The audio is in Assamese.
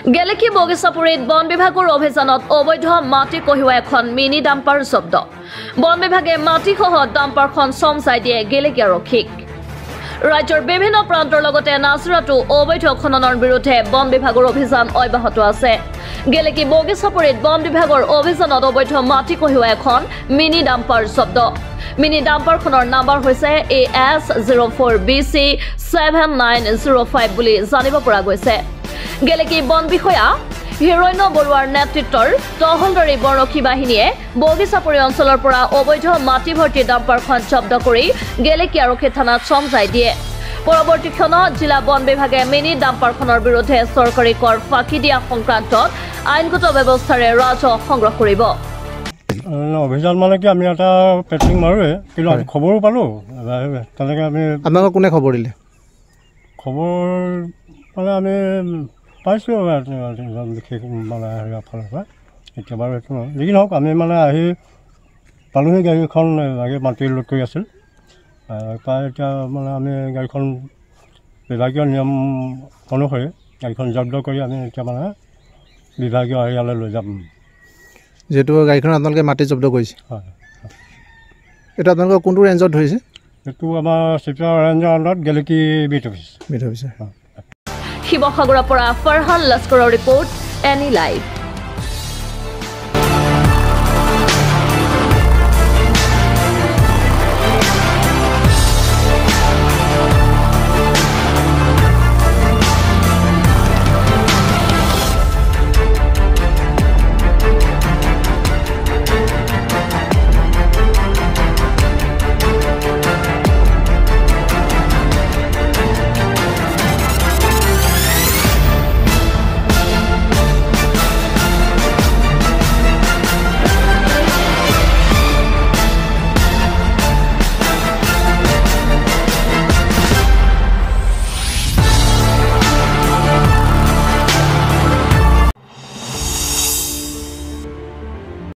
গেলেকি বগিচাপুৰীত বন বিভাগৰ অভিযানত অবৈধ মাটি কঢ়িওৱা এখন মিনি ডাম্পাৰ জব্দ বন বিভাগে মাটিসহ ডাম্পাৰখন চমচাই দিয়ে গেলেকি আৰক্ষীক ৰাজ্যৰ বিভিন্ন প্ৰান্তৰ লগতে নাজৰাতো অবৈধ খননৰ বিৰুদ্ধে বন বিভাগৰ অভিযান অব্যাহত আছে গেলেকি বগিচাপুৰীত বন বিভাগৰ অভিযানত অবৈধ মাটি কঢ়িওৱা এখন মিনি ডাম্পাৰ জব্দ মিনি ডাম্পাৰখনৰ নম্বৰ হৈছে AS04BC 7905 বুলি জানিব পৰা গৈছে গেলেকি বন বিষয়া হিৰণ্য বৰুৱাৰ নেতৃত্বৰ তহলদাৰী বনৰক্ষী বাহিনীয়ে বগিচাপুৰী অঞ্চলৰ পৰা অবৈধ মাটি ভৰ্তি ডাম্পাৰখন জব্দ কৰি গেলেকি আৰক্ষী থানাত চমচাই দিয়ে পৰৱৰ্তী ক্ষণত জিলা বন বিভাগে মিনি ডাম্পাৰখনৰ বিৰুদ্ধে চৰকাৰী কৰ ফাঁকি দিয়া সংক্ৰান্তত আইনগত ব্যৱস্থাৰে ৰাজহ সংগ্ৰহ কৰিব অভিযান মানে কি আমি এটা পেট্ৰিং মাৰোৱে কিন্তু আজি খবৰো পালোঁ তেনেকৈ আমি আপোনালোকক কোনে খবৰ দিলে খবৰ মানে আমি পাইছোঁ বিশেষ মানে হেৰিয়াৰ ফালৰ পৰা এতিয়া বাৰু এইটো নহয় যি নহওক আমি মানে আহি পালোঁহি গাড়ীখন আগে মাটি লোড কৰি আছিল প্ৰায় এতিয়া মানে আমি গাড়ীখন বিভাগীয় নিয়ম অনুসৰি গাড়ীখন জব্দ কৰি আমি এতিয়া মানে বিভাগীয় হেৰিয়ালৈ লৈ যাম যেহেতু গাড়ীখন আপোনালোকে মাটি জব্দ কৰিছে হয় এইটো আপোনালোকৰ কোনটো ৰেঞ্জত ধৰিছে এইটো আমাৰ চিপিআৰ ৰেঞ্জৰ আণ্ডাৰত গেলেকি বিট অফিচ শিৱসাগৰৰ পৰা ফাৰহান লস্কৰৰ ৰিপৰ্ট এনি লাইভ